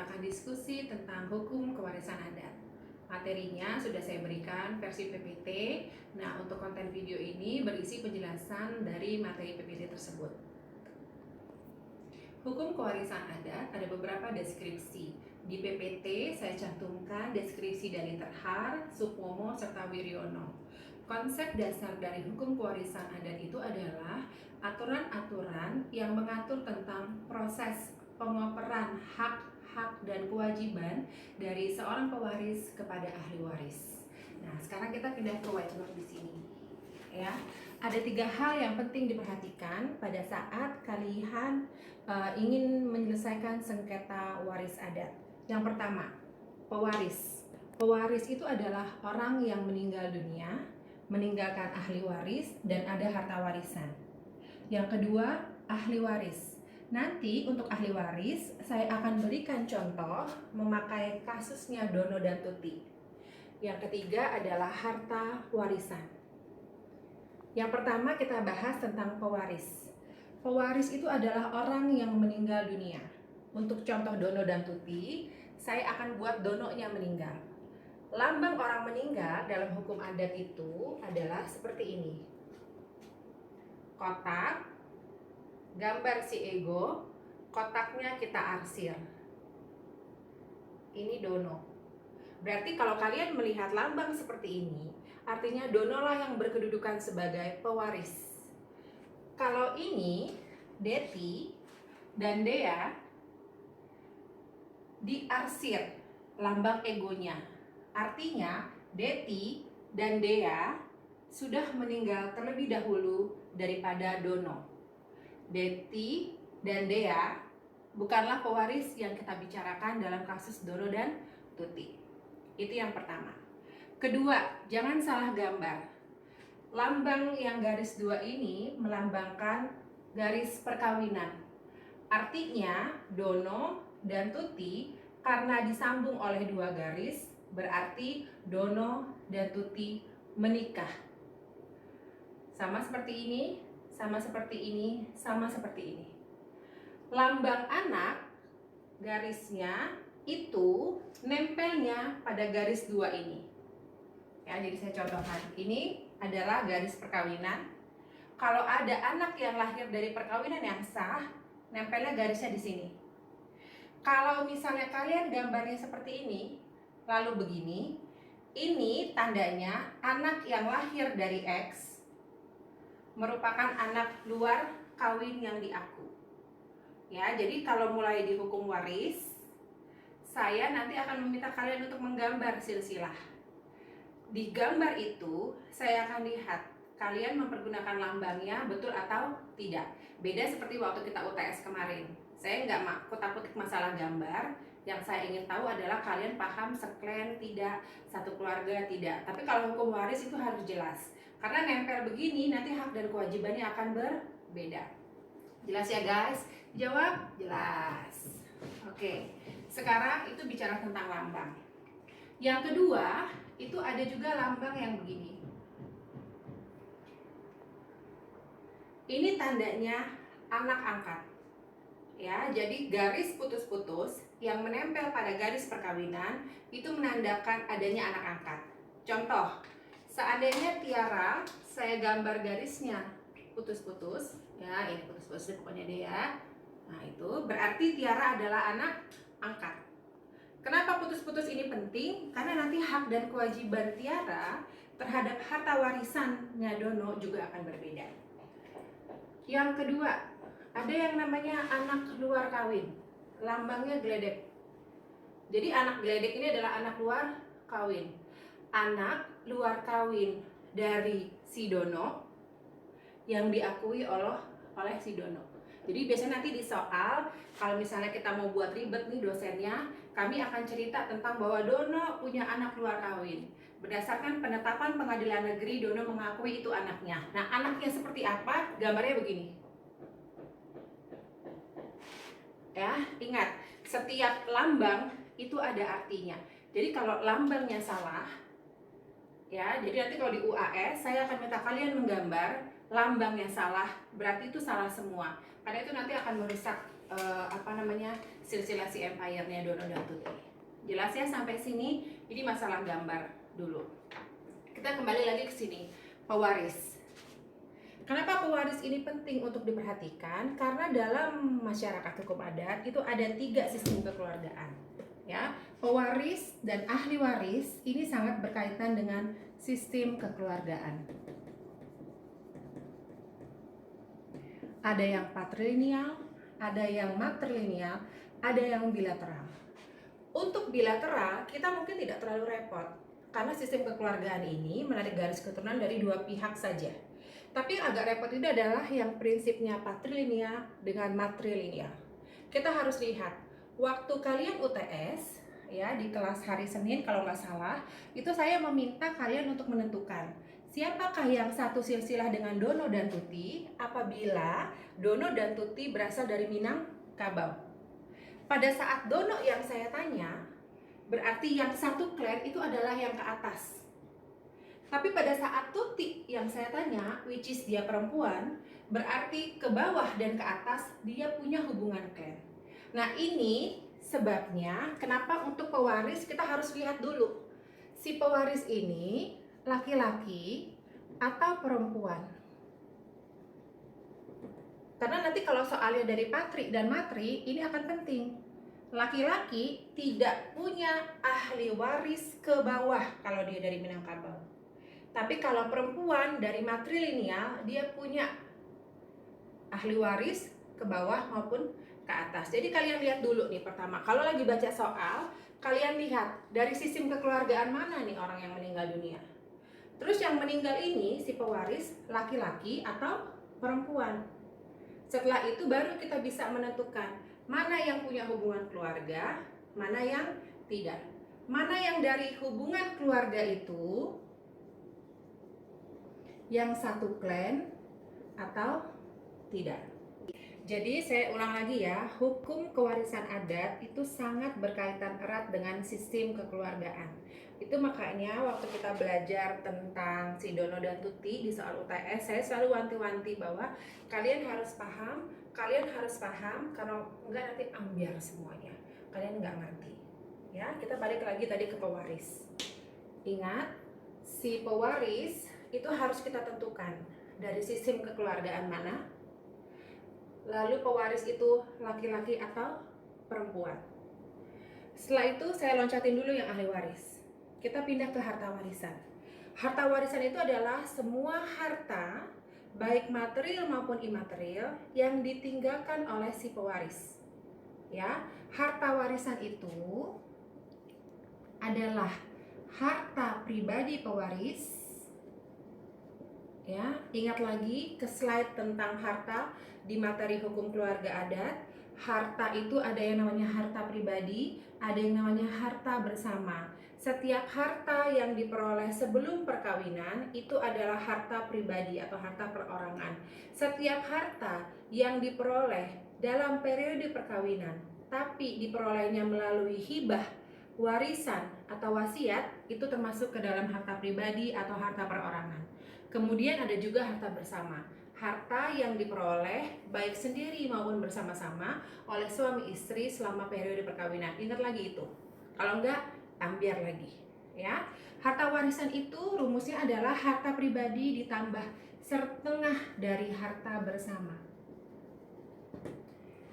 kita akan diskusi tentang hukum kewarisan adat. Materinya sudah saya berikan versi PPT. Nah, untuk konten video ini berisi penjelasan dari materi PPT tersebut. Hukum kewarisan adat ada beberapa deskripsi. Di PPT saya cantumkan deskripsi dari Terhar, Sukmomo, serta Wiryono. Konsep dasar dari hukum kewarisan adat itu adalah aturan-aturan yang mengatur tentang proses pengoperan hak-hak dan kewajiban dari seorang pewaris kepada ahli waris. Nah, sekarang kita pindah ke whiteboard di sini. Ya, ada 3 hal yang penting diperhatikan pada saat kalian ingin menyelesaikan sengketa waris adat. Yang pertama, pewaris. Pewaris itu adalah orang yang meninggal dunia, meninggalkan ahli waris, dan ada harta warisan. Yang kedua, ahli waris. Nanti untuk ahli waris, saya akan berikan contoh memakai kasusnya Dono dan Tuti. Yang ketiga adalah harta warisan. Yang pertama kita bahas tentang pewaris. Pewaris itu adalah orang yang meninggal dunia. Untuk contoh Dono dan Tuti, saya akan buat Dononya meninggal. Lambang orang meninggal dalam hukum adat itu adalah seperti ini. Kotak, gambar si ego, kotaknya kita arsir. Ini Dono. Berarti kalau kalian melihat lambang seperti ini, artinya Dono lah yang berkedudukan sebagai pewaris. Kalau ini Deti dan Dea diarsir lambang egonya. Artinya Deti dan Dea sudah meninggal terlebih dahulu daripada Dono. Deti dan Dea bukanlah pewaris yang kita bicarakan dalam kasus Dono dan Tuti. Itu yang pertama. Kedua, jangan salah gambar. Lambang yang garis 2 ini melambangkan garis perkawinan. Artinya Dono dan Tuti karena disambung oleh 2 garis, berarti Dono dan Tuti menikah. Sama seperti ini, sama seperti ini, sama seperti ini. Lambang anak garisnya itu nempelnya pada garis 2 ini. Ya, jadi saya contohkan. Ini adalah garis perkawinan. Kalau ada anak yang lahir dari perkawinan yang sah, nempelnya garisnya di sini. Kalau misalnya kalian gambarnya seperti ini, lalu begini, ini tandanya anak yang lahir dari X merupakan anak luar kawin yang diaku. Ya, jadi kalau mulai di hukum waris, saya nanti akan meminta kalian untuk menggambar silsilah. Di gambar itu, saya akan lihat kalian mempergunakan lambangnya betul atau tidak. Beda seperti waktu kita UTS kemarin. Saya nggak kutak-kutik masalah gambar. Yang saya ingin tahu adalah kalian paham seklen tidak, satu keluarga tidak. Tapi kalau hukum waris itu harus jelas. Karena nempel begini, nanti hak dan kewajibannya akan berbeda. Jelas ya guys? Jawab? Jelas. Oke, sekarang itu bicara tentang lambang. Yang kedua, itu ada juga lambang yang begini. Ini tandanya anak angkat. Ya, jadi garis putus-putus yang menempel pada garis perkawinan itu menandakan adanya anak angkat. Contoh, seandainya Tiara, saya gambar garisnya putus-putus, ya ini putus-putus pokoknya dia. Nah, itu berarti Tiara adalah anak angkat. Kenapa putus-putus ini penting? Karena nanti hak dan kewajiban Tiara terhadap harta warisannya Dono juga akan berbeda. Yang kedua, ada yang namanya anak luar kawin. Lambangnya geledek. Jadi anak geledek ini adalah anak luar kawin. Anak luar kawin dari si Dono yang diakui oleh si Dono. Jadi biasanya nanti di soal, kalau misalnya kita mau buat ribet nih dosennya, kami akan cerita tentang bahwa Dono punya anak luar kawin. Berdasarkan penetapan pengadilan negeri, Dono mengakui itu anaknya. Nah, anaknya seperti apa? Gambarnya begini. Ya, ingat, setiap lambang itu ada artinya. Jadi kalau lambangnya salah, ya, jadi nanti kalau di UAS saya akan minta kalian menggambar lambangnya salah, berarti itu salah semua. Karena itu nanti akan merusak silsilah si empire-nya Dono dan Tuti. Jelas ya sampai sini? Ini masalah gambar dulu. Kita kembali lagi ke sini, pewaris. Kenapa pewaris ini penting untuk diperhatikan? Karena dalam masyarakat hukum adat itu ada 3 sistem kekeluargaan. Ya, pewaris dan ahli waris ini sangat berkaitan dengan sistem kekeluargaan. Ada yang patrilineal, ada yang matrilineal, ada yang bilateral. Untuk bilateral, kita mungkin tidak terlalu repot karena sistem kekeluargaan ini menarik garis keturunan dari 2 pihak saja. Tapi yang agak repot itu adalah yang prinsipnya patrilineal dengan matrilineal. Kita harus lihat, waktu kalian UTS, ya di kelas hari Senin kalau nggak salah, itu saya meminta kalian untuk menentukan siapakah yang satu silsilah dengan Dono dan Tuti apabila Dono dan Tuti berasal dari Minangkabau. Pada saat Dono yang saya tanya, berarti yang satu klan itu adalah yang ke atas. Tapi pada saat Tuti yang saya tanya, which is dia perempuan, berarti ke bawah dan ke atas dia punya hubungan klan. Nah ini sebabnya kenapa untuk pewaris kita harus lihat dulu si pewaris ini laki-laki atau perempuan. Karena nanti kalau soalnya dari patri dan matri ini akan penting. Laki-laki tidak punya ahli waris ke bawah kalau dia dari Minangkabau. Tapi kalau perempuan dari matrilineal dia punya ahli waris ke bawah maupun ke atas. Jadi kalian lihat dulu nih pertama, kalau lagi baca soal, kalian lihat dari sistem kekeluargaan mana nih orang yang meninggal dunia. Terus yang meninggal ini si pewaris laki-laki atau perempuan. Setelah itu baru kita bisa menentukan mana yang punya hubungan keluarga, mana yang tidak. Mana yang dari hubungan keluarga itu yang satu klan atau tidak. Jadi saya ulang lagi ya, hukum kewarisan adat itu sangat berkaitan erat dengan sistem kekeluargaan. Itu makanya waktu kita belajar tentang si Dono dan Tuti di soal UTS, saya selalu wanti-wanti bahwa kalian harus paham karena enggak nanti ambiar semuanya. Kalian enggak ngerti. Ya, kita balik lagi tadi ke pewaris. Ingat, si pewaris itu harus kita tentukan dari sistem kekeluargaan mana, lalu pewaris itu laki-laki atau perempuan. Setelah itu saya loncatin dulu yang ahli waris. Kita pindah ke harta warisan. Harta warisan itu adalah semua harta baik material maupun imaterial yang ditinggalkan oleh si pewaris. Ya, harta warisan itu adalah harta pribadi pewaris. Ya, ingat lagi ke slide tentang harta di materi hukum keluarga adat. Harta itu ada yang namanya harta pribadi, ada yang namanya harta bersama. Setiap harta yang diperoleh sebelum perkawinan itu adalah harta pribadi atau harta perorangan. Setiap harta yang diperoleh dalam periode perkawinan tapi diperolehnya melalui hibah, warisan atau wasiat itu termasuk ke dalam harta pribadi atau harta perorangan. Kemudian ada juga harta bersama, harta yang diperoleh baik sendiri maupun bersama-sama oleh suami istri selama periode perkawinan. Ingat lagi itu, kalau enggak ambiar lagi ya. Harta warisan itu rumusnya adalah harta pribadi ditambah setengah dari harta bersama.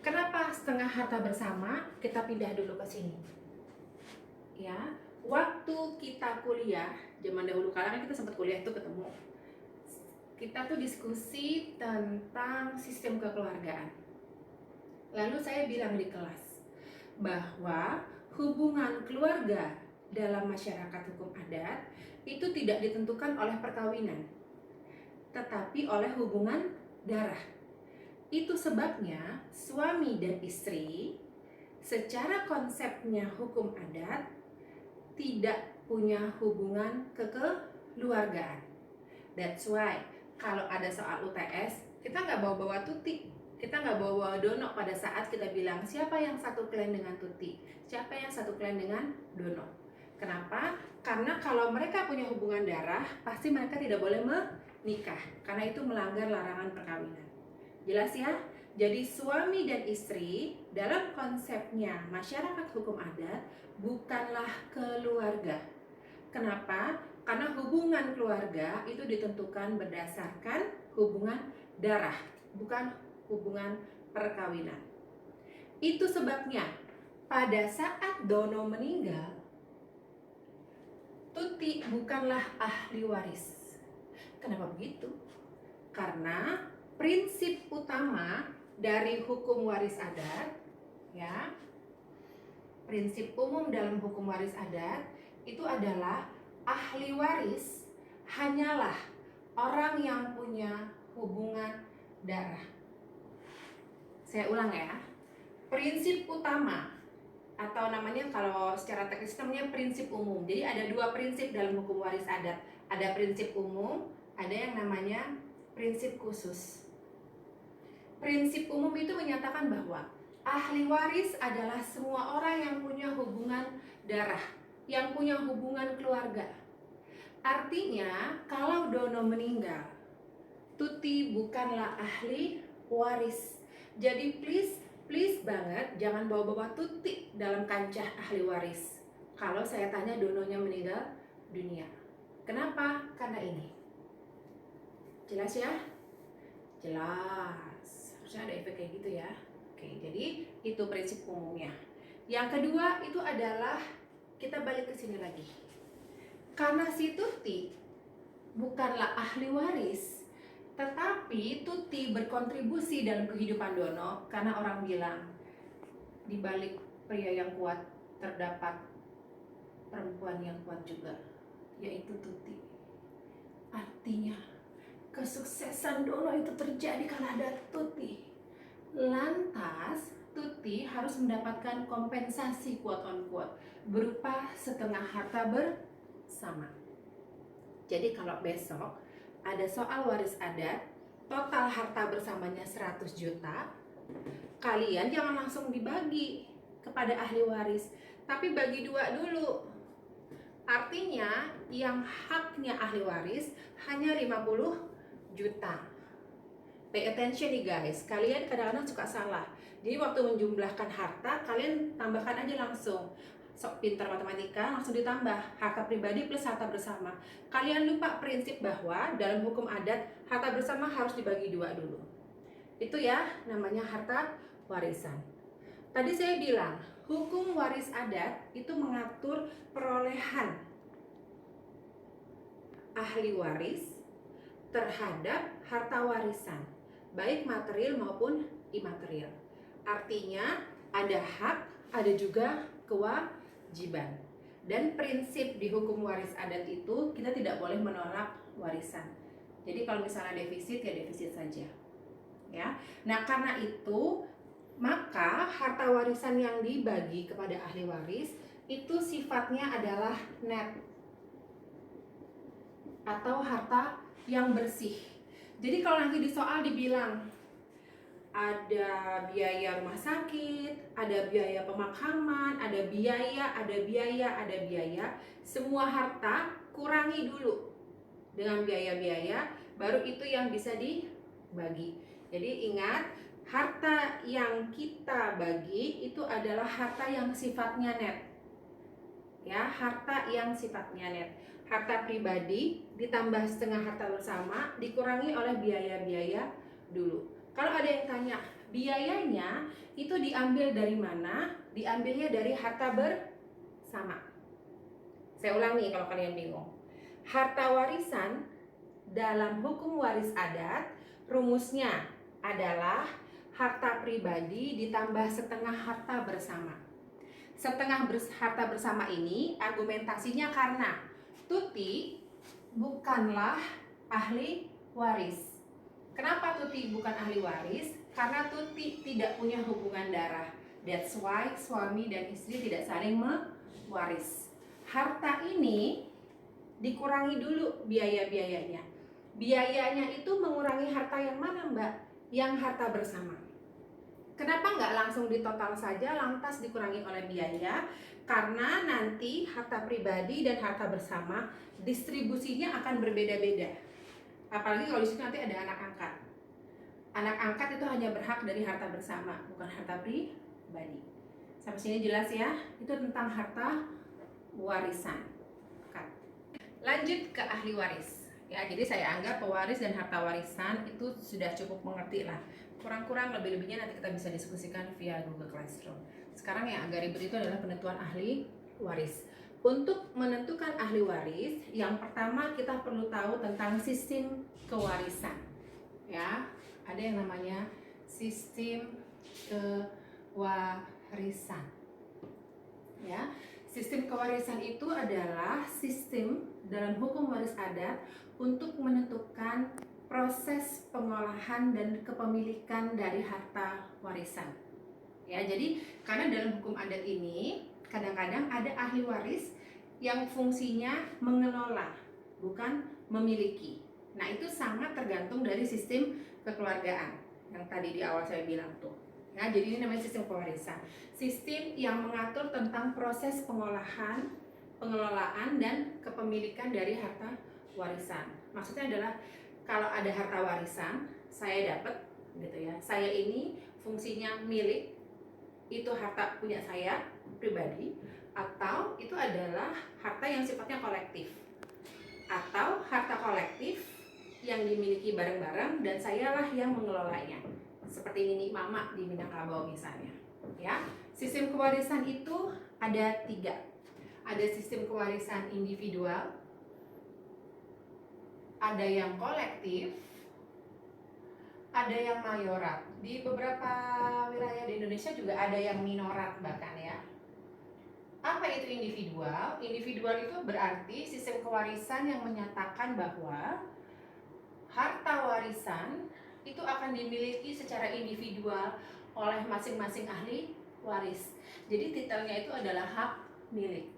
Kenapa setengah harta bersama? Kita pindah dulu ke sini ya. Waktu kita kuliah zaman dahulu kala kan kita sempat kuliah itu ketemu, kita tuh diskusi tentang sistem kekeluargaan. Lalu saya bilang di kelas bahwa hubungan keluarga dalam masyarakat hukum adat itu tidak ditentukan oleh perkawinan, tetapi oleh hubungan darah. Itu sebabnya suami dan istri secara konsepnya hukum adat tidak punya hubungan kekeluargaan. That's why kalau ada soal UTS, kita nggak bawa-bawa Tuti, kita nggak bawa-bawa Dono pada saat kita bilang siapa yang satu klan dengan Tuti, siapa yang satu klan dengan Dono. Kenapa? Karena kalau mereka punya hubungan darah, pasti mereka tidak boleh nikah, karena itu melanggar larangan perkawinan. Jelas ya? Jadi suami dan istri dalam konsepnya masyarakat hukum adat bukanlah keluarga. Kenapa? Karena hubungan keluarga itu ditentukan berdasarkan hubungan darah, bukan hubungan perkawinan. Itu sebabnya pada saat Dono meninggal, Tuti bukanlah ahli waris. Kenapa begitu? Karena prinsip utama dari hukum waris adat, ya, prinsip umum dalam hukum waris adat itu adalah ahli waris hanyalah orang yang punya hubungan darah. Saya ulang ya, prinsip utama atau namanya kalau secara teknis namanya prinsip umum. Jadi ada dua prinsip dalam hukum waris adat. Ada prinsip umum, ada yang namanya prinsip khusus. Prinsip umum itu menyatakan bahwa ahli waris adalah semua orang yang punya hubungan darah, yang punya hubungan keluarga. Artinya kalau Dono meninggal, Tuti bukanlah ahli waris. Jadi please banget jangan bawa-bawa Tuti dalam kancah ahli waris. Kalau saya tanya Dononya meninggal dunia. Kenapa? Karena ini. Jelas ya? Jelas. Harusnya ada efek kayak gitu ya. Oke, jadi itu prinsip umumnya. Yang kedua itu adalah kita balik ke sini lagi. Karena si Tuti bukanlah ahli waris, tetapi Tuti berkontribusi dalam kehidupan Dono karena orang bilang di balik pria yang kuat terdapat perempuan yang kuat juga, yaitu Tuti. Artinya kesuksesan Dono itu terjadi karena ada Tuti. Lantas Tuti harus mendapatkan kompensasi quote on quote berupa setengah harta bersama. Jadi kalau besok ada soal waris adat, total harta bersamanya 100 juta, kalian jangan langsung dibagi kepada ahli waris, tapi bagi dua dulu. Artinya yang haknya ahli waris hanya 50 juta. Pay attention nih guys, kalian kadang-kadang suka salah. Jadi waktu menjumlahkan harta, kalian tambahkan aja langsung. Sok pintar matematika, langsung ditambah harta pribadi plus harta bersama. Kalian lupa prinsip bahwa dalam hukum adat harta bersama harus dibagi dua dulu. Itu ya namanya harta warisan. Tadi saya bilang hukum waris adat itu mengatur perolehan ahli waris terhadap harta warisan, baik material maupun imaterial. Artinya ada hak, ada juga kewajiban. Dan prinsip di hukum waris adat itu kita tidak boleh menolak warisan. Jadi kalau misalnya defisit ya defisit saja. Ya. Nah, karena itu maka harta warisan yang dibagi kepada ahli waris itu sifatnya adalah net atau harta yang bersih. Jadi kalau nanti di soal dibilang ada biaya rumah sakit, ada biaya pemakaman, ada biaya, semua harta kurangi dulu dengan biaya-biaya, baru itu yang bisa dibagi. Jadi ingat, harta yang kita bagi itu adalah harta yang sifatnya net. Ya, harta yang sifatnya net. Harta pribadi ditambah setengah harta bersama dikurangi oleh biaya-biaya dulu. Kalau ada yang tanya, biayanya itu diambil dari mana? Diambilnya dari harta bersama. Saya ulang nih kalau kalian bingung. Harta warisan dalam hukum waris adat rumusnya adalah harta pribadi ditambah setengah harta bersama. Setengah harta bersama ini argumentasinya karena Tuti bukanlah ahli waris. Kenapa Tuti bukan ahli waris? Karena Tuti tidak punya hubungan darah. That's why suami dan istri tidak saling mewaris. Harta ini dikurangi dulu biaya-biayanya. Biayanya itu mengurangi harta yang mana, Mbak? Yang harta bersama. Kenapa nggak langsung ditotal saja lantas dikurangi oleh biaya? Karena nanti harta pribadi dan harta bersama distribusinya akan berbeda-beda. Apalagi kalau di situ nanti ada anak angkat. Anak angkat itu hanya berhak dari harta bersama, bukan harta pribadi. Sampai sini jelas ya? Itu tentang harta warisan. Lanjut ke ahli waris. Ya, jadi saya anggap pewaris dan harta warisan itu sudah cukup mengerti lah. Kurang-kurang lebih-lebihnya nanti kita bisa diskusikan via Google Classroom. Sekarang yang agak ribet itu adalah penentuan ahli waris. Untuk menentukan ahli waris, yang pertama kita perlu tahu tentang sistem kewarisan. Ya, ada yang namanya sistem kewarisan. Ya, sistem kewarisan itu adalah sistem dalam hukum waris adat untuk menentukan proses pengolahan dan kepemilikan dari harta warisan. Ya, jadi karena dalam hukum adat ini kadang-kadang ada ahli waris yang fungsinya mengelola, bukan memiliki. Nah, itu sangat tergantung dari sistem kekeluargaan yang tadi di awal saya bilang tuh. Ya, jadi ini namanya sistem pewarisan. Sistem yang mengatur tentang proses pengolahan, pengelolaan dan kepemilikan dari harta warisan. Maksudnya adalah kalau ada harta warisan, saya dapat gitu ya. Saya ini fungsinya milik, itu harta punya saya pribadi, atau itu adalah harta yang sifatnya kolektif, atau harta kolektif yang dimiliki bareng-bareng dan sayalah yang mengelolanya. Seperti Nini Mama di Minangkabau misalnya. Ya, sistem kewarisan itu ada 3. Ada sistem kewarisan individual, ada yang kolektif, ada yang mayorat. Di beberapa wilayah di Indonesia juga ada yang minorat bahkan ya. Apa itu individual? Individual itu berarti sistem kewarisan yang menyatakan bahwa harta warisan itu akan dimiliki secara individual oleh masing-masing ahli waris. Jadi titelnya itu adalah hak milik.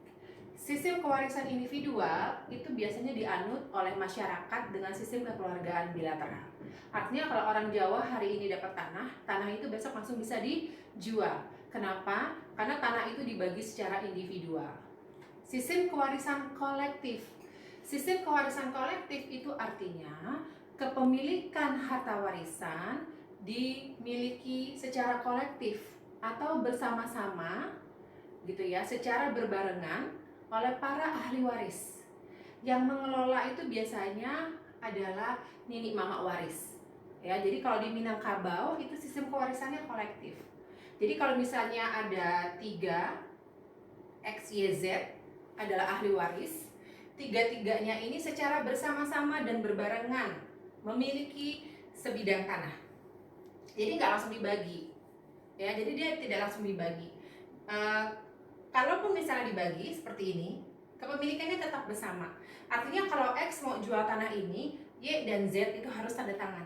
Sistem kewarisan individual itu biasanya dianut oleh masyarakat dengan sistem kekeluargaan bilateral. Artinya kalau orang Jawa hari ini dapat tanah, tanah itu besok langsung bisa dijual. Kenapa? Karena tanah itu dibagi secara individual. Sistem kewarisan kolektif. Sistem kewarisan kolektif itu artinya kepemilikan harta warisan dimiliki secara kolektif atau bersama-sama gitu ya, secara berbarengan oleh para ahli waris. Yang mengelola itu biasanya adalah nini mama waris. Ya, jadi kalau di Minangkabau itu sistem kewarisannya kolektif. Jadi kalau misalnya ada 3 XYZ adalah ahli waris, 3-3-nya ini secara bersama-sama dan berbarengan memiliki sebidang tanah. Jadi nggak langsung dibagi. Ya, jadi dia tidak langsung dibagi. Kalaupun misalnya dibagi seperti ini, kepemilikannya tetap bersama. Artinya kalau X mau jual tanah ini, Y dan Z itu harus tanda tangan.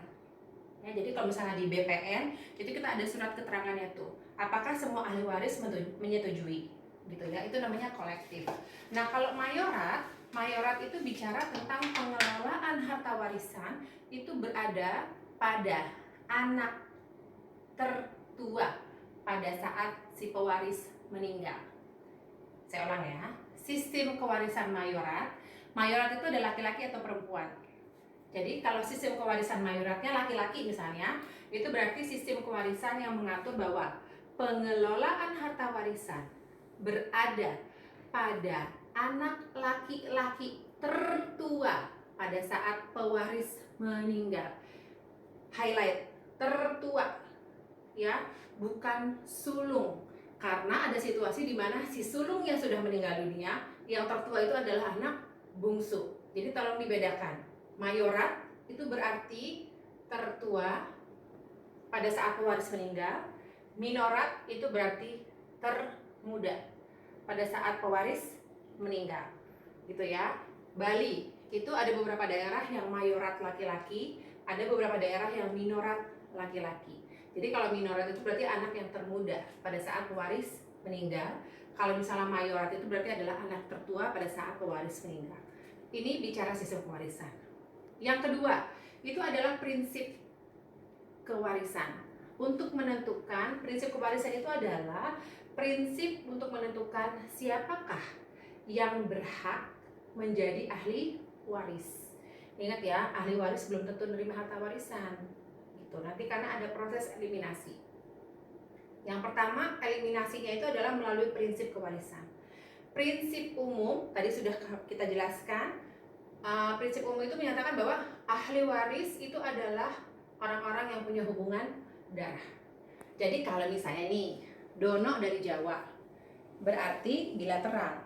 Ya, jadi kalau misalnya di BPN, itu kita ada surat keterangannya tuh. Apakah semua ahli waris menyetujui? Gitu ya, itu namanya kolektif. Nah, kalau mayorat itu bicara tentang pengelolaan harta warisan itu berada pada anak tertua pada saat si pewaris meninggal. Saya ulang ya, sistem kewarisan mayorat itu ada laki-laki atau perempuan. Jadi kalau sistem kewarisan mayoratnya laki-laki misalnya, itu berarti sistem kewarisan yang mengatur bahwa pengelolaan harta warisan berada pada anak laki-laki tertua pada saat pewaris meninggal. Highlight, tertua ya, bukan sulung. Karena ada situasi di mana si sulung yang sudah meninggal dunia, yang tertua itu adalah anak bungsu. Jadi tolong dibedakan. Mayorat itu berarti tertua pada saat pewaris meninggal. Minorat itu berarti termuda pada saat pewaris meninggal. Gitu ya. Bali itu ada beberapa daerah yang mayorat laki-laki, ada beberapa daerah yang minorat laki-laki. Jadi kalau minorat itu berarti anak yang termuda pada saat pewaris meninggal. Kalau misalnya mayorat itu berarti adalah anak tertua pada saat pewaris meninggal. Ini bicara sistem kewarisan. Yang kedua, itu adalah prinsip kewarisan. Untuk menentukan, prinsip kewarisan itu adalah prinsip untuk menentukan siapakah yang berhak menjadi ahli waris. Ingat ya, ahli waris belum tentu menerima harta warisan. Gitu. Nanti karena ada proses eliminasi. Yang pertama, eliminasinya itu adalah melalui prinsip kewarisan. Prinsip umum tadi sudah kita jelaskan. Prinsip umum itu menyatakan bahwa ahli waris itu adalah orang-orang yang punya hubungan darah. Jadi kalau misalnya nih, Dono dari Jawa, berarti bilateral.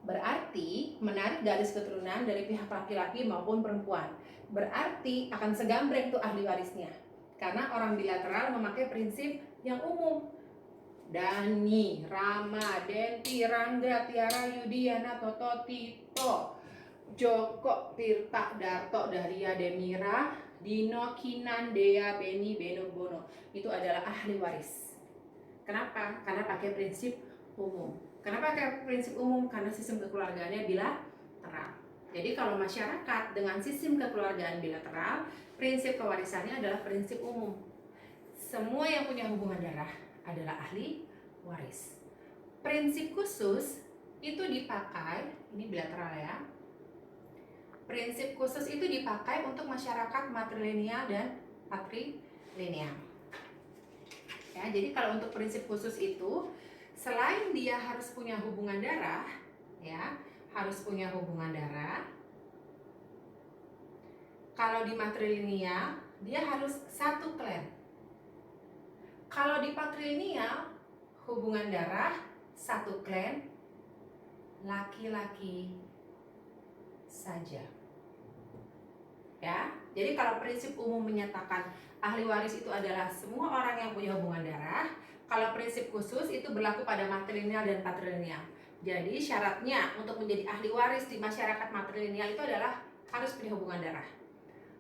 Berarti menarik garis keturunan dari pihak laki-laki maupun perempuan. Berarti akan segambreng tuh ahli warisnya. Karena orang bilateral memakai prinsip yang umum. Dani, Rama, Denti, Rangga, Tiara, Yudiana, Toto, Tito, Joko, Tirta, Darto, Daria, Demira, Dino, Kinan, Dea, Beni, Beno, Bono. Itu adalah ahli waris. Kenapa? Karena pakai prinsip umum. Kenapa pakai prinsip umum? Karena sistem kekeluargaannya bilateral. Jadi kalau masyarakat dengan sistem kekeluargaan bilateral, prinsip kewarisannya adalah prinsip umum. Semua yang punya hubungan darah adalah ahli waris. Prinsip khusus itu dipakai, ini bilateral ya. Prinsip khusus itu dipakai untuk masyarakat matrilineal dan patrilineal. Ya, jadi kalau untuk prinsip khusus itu, selain dia harus punya hubungan darah, ya, harus punya hubungan darah. Kalau di matrilineal, dia harus satu klan. Kalau di patrilineal, hubungan darah satu klan, laki-laki saja. Ya, jadi kalau prinsip umum menyatakan ahli waris itu adalah semua orang yang punya hubungan darah, kalau prinsip khusus itu berlaku pada matrilineal dan patrilineal. Jadi syaratnya untuk menjadi ahli waris di masyarakat matrilineal itu adalah harus punya hubungan darah,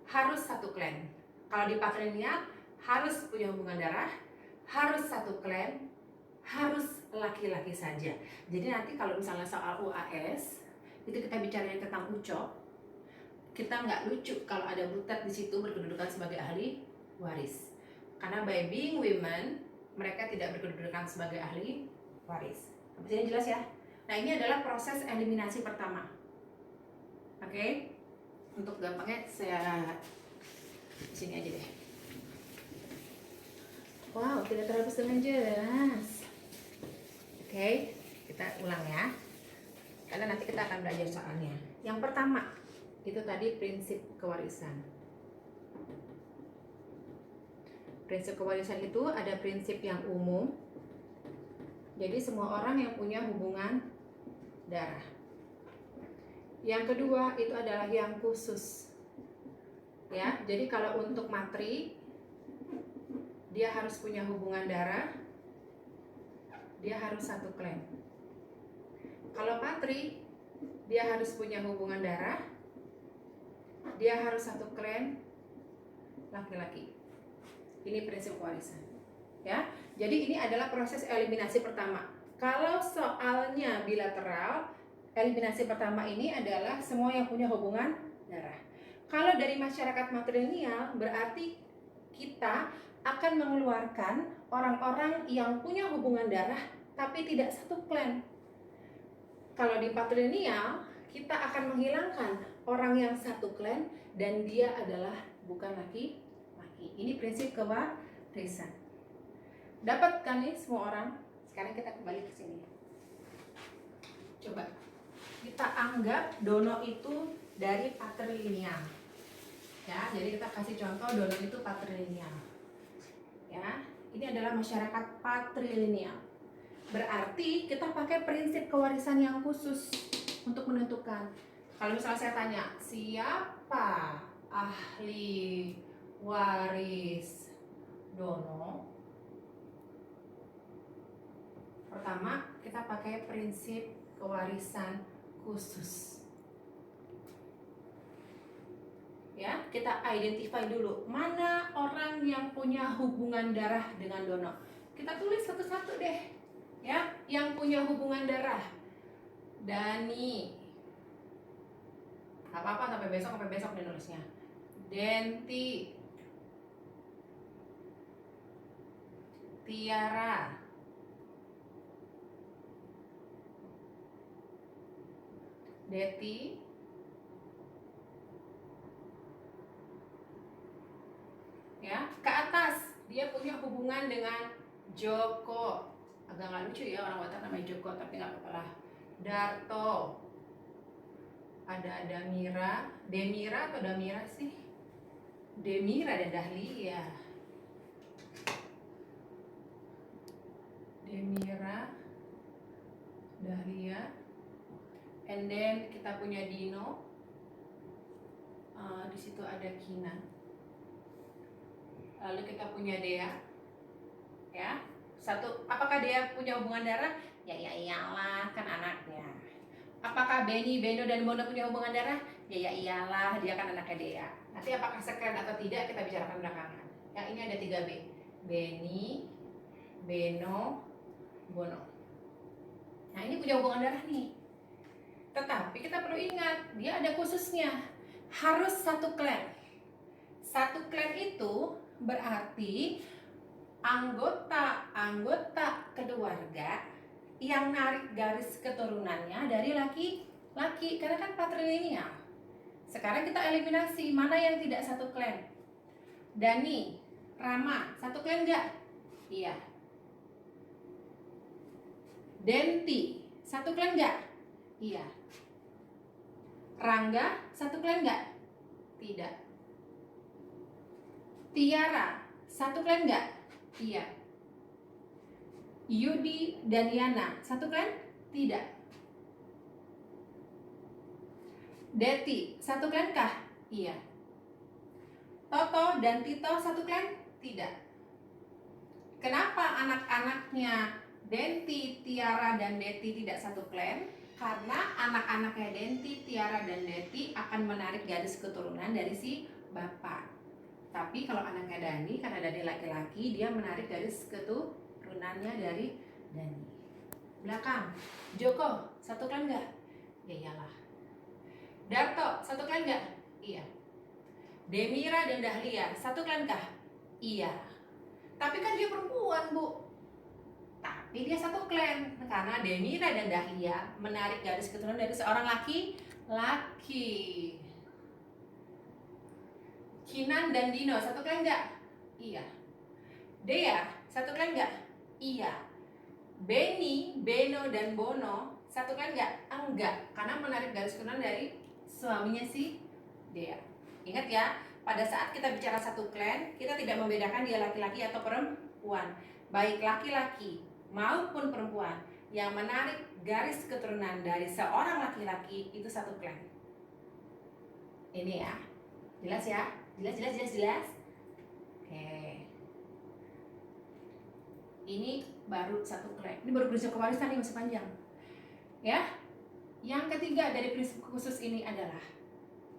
harus satu klan. Kalau di patrilineal harus punya hubungan darah, harus satu klan, harus laki-laki saja. Jadi nanti kalau misalnya soal UAS itu kita bicaranya tentang ucok, kita nggak lucu kalau ada butet di situ berkedudukan sebagai ahli waris. Karena by being women, mereka tidak berkedudukan sebagai ahli waris. Sampai sini jelas ya? Nah, ini adalah proses eliminasi pertama. Oke? Untuk gampangnya saya di sini aja deh. Wow, tidak terhapus dengan jelas. Oke, kita ulang ya. Karena nanti kita akan belajar soalnya. Yang pertama, itu tadi prinsip kewarisan. Prinsip kewarisan itu ada prinsip yang umum. Jadi semua orang yang punya hubungan darah. Yang kedua itu adalah yang khusus. Ya, jadi kalau untuk matri dia harus punya hubungan darah. Dia harus satu klan. Kalau patri dia harus punya hubungan darah. Dia harus satu klan laki-laki. Ini prinsip warisan. Ya. Jadi ini adalah proses eliminasi pertama. Kalau soalnya bilateral, eliminasi pertama ini adalah semua yang punya hubungan darah. Kalau dari masyarakat matrilineal berarti kita akan mengeluarkan orang-orang yang punya hubungan darah tapi tidak satu klan. Kalau di patrilineal kita akan menghilangkan orang yang satu klan dan dia adalah bukan laki-laki. Ini prinsip kewarisan. Dapat kan nih semua orang? Sekarang kita kembali ke sini. Coba kita anggap Dono itu dari patrilineal. Ya, jadi kita kasih contoh Dono itu patrilineal. Ya, ini adalah masyarakat patrilineal. Berarti kita pakai prinsip kewarisan yang khusus untuk menentukan. Kalau misalnya saya tanya, siapa ahli waris Dono? Pertama, kita pakai prinsip kewarisan khusus. Ya, kita identify dulu mana orang yang punya hubungan darah dengan Dono. Kita tulis satu-satu deh. Ya, yang punya hubungan darah. Dani. Gak apa-apa sampai besok nih nulisnya. Denti. Tiara. Deti. dia punya hubungan dengan Joko. Agak nggak lucu ya orang Batak namanya Joko, tapi nggak apa-apa lah. Darto. Ada Demira atau Damira sih? Demira dan Dahlia. Demira, Dahlia, and then kita punya Dino. Di situ ada Kinan. Lalu kita punya Dea, ya. Satu, apakah Dea punya hubungan darah? Ya iyalah, kan anaknya. Apakah Beni, Beno, dan Bono punya hubungan darah? Ya iyalah, dia kan anaknya Dea. Nanti apakah sekren atau tidak kita bicarakan belakangan. Yang ini ada 3 B. Beni, Beno, Bono. Nah ini punya hubungan darah nih. Tetapi kita perlu ingat, dia ada khususnya. Harus satu klan. Satu klan itu berarti anggota keluarga yang narik garis keturunannya dari laki-laki, karena kan patrilineal. Sekarang kita eliminasi mana yang tidak satu klan. Dani, Rama, satu klan enggak? Iya. Denti, satu klan enggak? Iya. Rangga, satu klan enggak? Tidak. Tiara, satu klan enggak? Iya. Yudi dan Yana, satu klan? Tidak. Deti, satu klan kah? Iya. Toto dan Tito, satu klan? Tidak. Kenapa anak-anaknya Denti, Tiara, dan Deti tidak satu klan? Karena anak-anaknya Denti, Tiara, dan Deti akan menarik garis keturunan dari si bapak. Tapi kalau anaknya Dani, karena Dani laki-laki, dia menarik garis keturunannya dari Dani. Belakang, Joko, satu klan nggak? Ya iyalah. Darto, satu klan nggak? Iya. Demira dan Dahlia, satu klan kah? Iya. Tapi kan dia perempuan, Bu. Tapi dia satu klan, karena Demira dan Dahlia menarik garis keturunan dari seorang laki-laki. Kinan dan Dino, satu klan nggak? Iya. Dea, satu klan nggak? Iya. Beni, Beno, dan Bono, satu klan nggak? Enggak, karena menarik garis keturunan dari suaminya si Dea. Ingat ya, pada saat kita bicara satu klan, kita tidak membedakan dia laki-laki atau perempuan. Baik laki-laki maupun perempuan yang menarik garis keturunan dari seorang laki-laki itu satu klan. Ini ya, jelas ya? Jelas. Oke. Ini baru satu klan. Ini baru prinsip kewarisan nih, masih panjang. Ya. Yang ketiga dari prinsip khusus ini adalah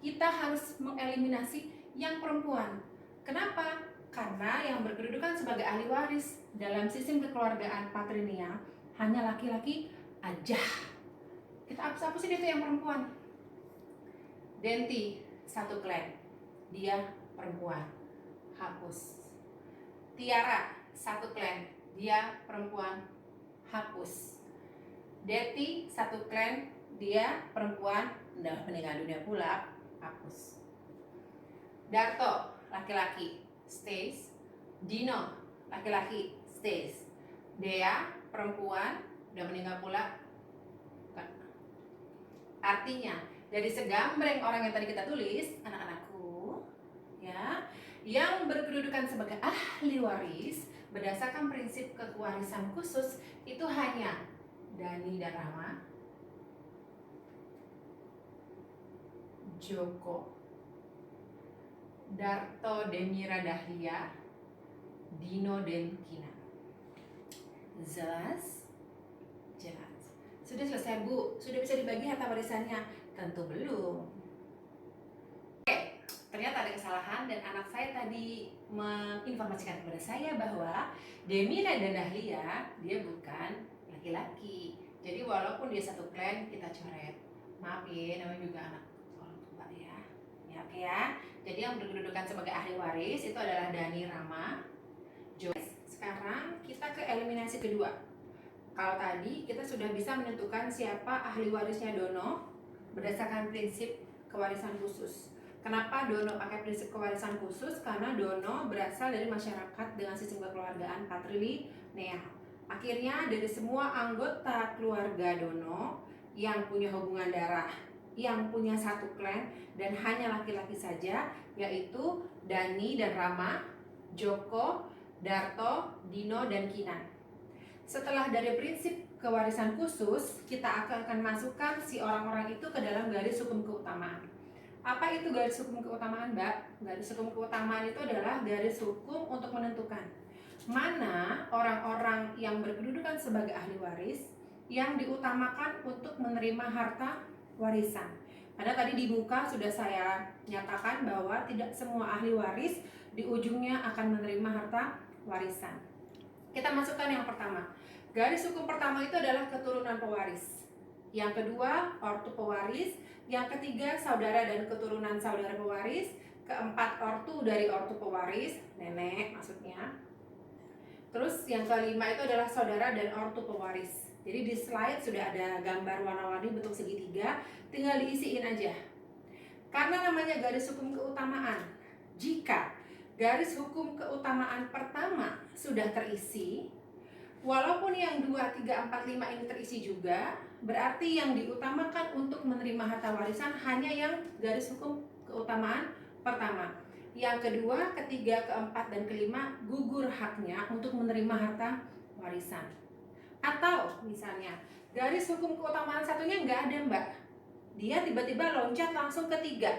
kita harus mengeliminasi yang perempuan. Kenapa? Karena yang berkedudukan sebagai ahli waris dalam sistem kekeluargaan patrilineal hanya laki-laki aja. Kita hapus itu yang perempuan. Denti, satu klan, dia perempuan, hapus. Tiara, satu klan, dia perempuan, hapus. Deti, satu klan, dia perempuan, udah meninggal dunia pula, hapus. Darto, laki-laki, stays. Dino, laki-laki, stays. Dea, perempuan, udah meninggal pula. Artinya, dari segambreng orang yang tadi kita tulis, anak-anakku, ya, yang berkedudukan sebagai ahli waris berdasarkan prinsip kewarisan khusus itu hanya Dani dan Rama, Joko, Darto, Demira, Dahlia, Dino, dan Kinan. Jelas? Sudah selesai, Bu? Sudah bisa dibagi harta warisannya? Tentu belum. Oke, ternyata ada kesalahan dan anak saya tadi menginformasikan kepada saya bahwa Demira dan Dahlia dia bukan laki-laki. Jadi walaupun dia satu klan, kita coret. Maaf ya, namanya juga anak orang tua ya. Ya oke ya. Jadi yang berkedudukan sebagai ahli waris itu adalah Dani, Rama, Joyce. Sekarang kita ke eliminasi kedua. Kalau tadi kita sudah bisa menentukan siapa ahli warisnya Dono berdasarkan prinsip kewarisan khusus. Kenapa Dono pakai prinsip kewarisan khusus? Karena Dono berasal dari masyarakat dengan sistem kekeluargaan patrilineal. Akhirnya dari semua anggota keluarga Dono yang punya hubungan darah, yang punya satu klan dan hanya laki-laki saja, yaitu Dani dan Rama, Joko, Darto, Dino, dan Kinan. Setelah dari prinsip kewarisan khusus, kita akan masukkan si orang-orang itu ke dalam garis hukum keutamaan. Apa itu garis hukum keutamaan, Mbak? Garis hukum keutamaan itu adalah garis hukum untuk menentukan mana orang-orang yang berkedudukan sebagai ahli waris yang diutamakan untuk menerima harta warisan. Karena tadi di muka sudah saya nyatakan bahwa tidak semua ahli waris di ujungnya akan menerima harta warisan. Kita masukkan yang pertama. Garis hukum pertama itu adalah keturunan pewaris. Yang kedua, ortu pewaris. Yang ketiga, saudara dan keturunan saudara pewaris. Keempat, ortu dari ortu pewaris, nenek maksudnya. Terus yang kelima itu adalah saudara dan ortu pewaris. Jadi di slide sudah ada gambar warna-warni bentuk segitiga, tinggal diisiin aja. Karena namanya garis hukum keutamaan, jika garis hukum keutamaan pertama sudah terisi, walaupun yang 2, 3, 4, 5 ini terisi juga, berarti yang diutamakan untuk menerima harta warisan hanya yang garis hukum keutamaan pertama. Yang kedua, ketiga, keempat, dan kelima gugur haknya untuk menerima harta warisan. Atau misalnya garis hukum keutamaan satunya nggak ada, Mbak. Dia tiba-tiba loncat langsung ketiga,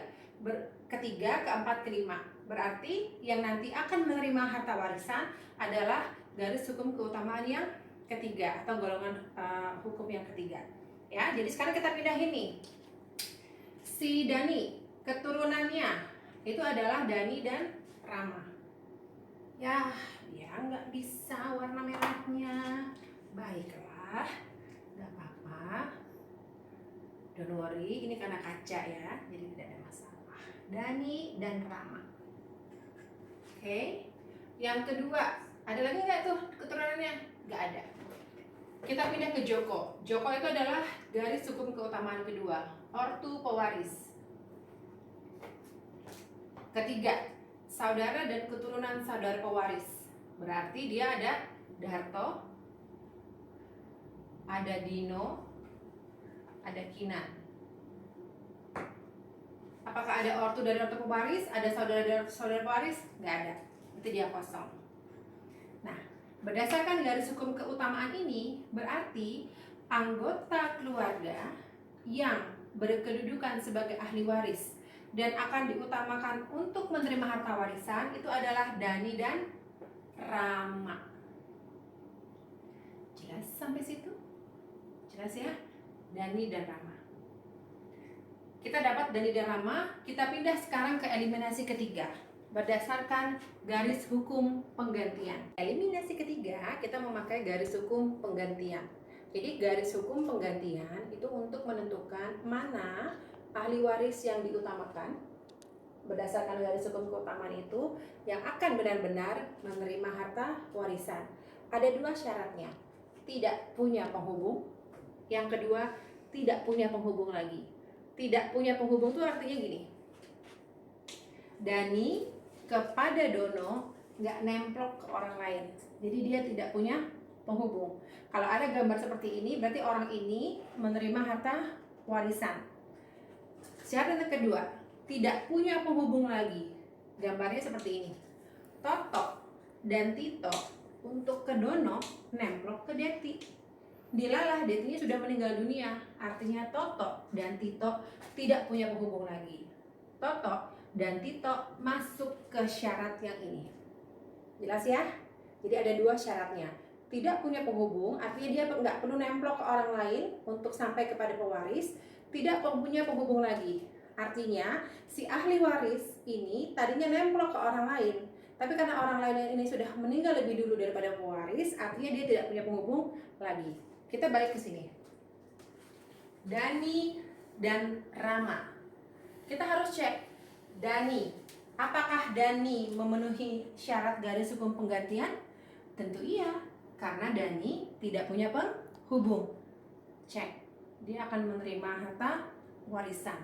ketiga, keempat, kelima. Berarti yang nanti akan menerima harta warisan adalah garis hukum keutamaan yang ketiga atau golongan hukum yang ketiga. Ya, jadi sekarang kita pindahin nih. Si Dani, keturunannya itu adalah Dani dan Rama. Ya, dia nggak bisa warna merahnya. Baiklah, nggak apa-apa. Don't worry, ini karena kaca ya, jadi tidak ada masalah. Dani dan Rama. Oke. Yang kedua, ada lagi nggak tuh keturunannya? Nggak ada. Kita pindah ke Joko. Joko itu adalah garis hukum keutamaan kedua, ortu pewaris. Ketiga, saudara dan keturunan saudara pewaris. Berarti dia ada Darto, ada Dino, ada Kinan. Apakah ada ortu dari ortu pewaris? Ada saudara dari saudara pewaris? Nggak ada. Itu dia kosong. Nah, berdasarkan garis hukum keutamaan ini, berarti anggota keluarga yang berkedudukan sebagai ahli waris dan akan diutamakan untuk menerima harta warisan itu adalah Dani dan Rama. Jelas sampai situ? Jelas ya? Dani dan Rama. Kita dapat Dani dan Rama, kita pindah sekarang ke eliminasi ketiga berdasarkan garis hukum penggantian. Eliminasi ketiga kita memakai garis hukum penggantian. Jadi garis hukum penggantian itu untuk menentukan mana ahli waris yang diutamakan berdasarkan garis hukum keutamaan itu yang akan benar-benar menerima harta warisan. Ada dua syaratnya. Tidak punya penghubung. Yang kedua, tidak punya penghubung lagi. Tidak punya penghubung itu artinya gini. Dani kepada Dono nggak nemplok ke orang lain, jadi dia tidak punya penghubung. Kalau ada gambar seperti ini, berarti orang ini menerima harta warisan. Syarat yang kedua, tidak punya penghubung lagi. Gambarnya seperti ini. Toto dan Tito untuk ke Dono nemplok ke Deti. Dilalah Detinya sudah meninggal dunia, artinya Toto dan Tito tidak punya penghubung lagi. Toto dan Tito masuk ke syarat yang ini. Jelas ya? Jadi ada dua syaratnya. Tidak punya penghubung, artinya dia nggak perlu nemplok ke orang lain untuk sampai kepada pewaris. Tidak punya penghubung lagi, artinya si ahli waris ini tadinya nemplok ke orang lain, tapi karena orang lain ini sudah meninggal lebih dulu daripada pewaris, artinya dia tidak punya penghubung lagi. Kita balik ke sini. Dani dan Rama. Kita harus cek Dani, apakah Dani memenuhi syarat garis hukum penggantian? Tentu iya, karena Dani tidak punya penghubung. Cek, dia akan menerima harta warisan.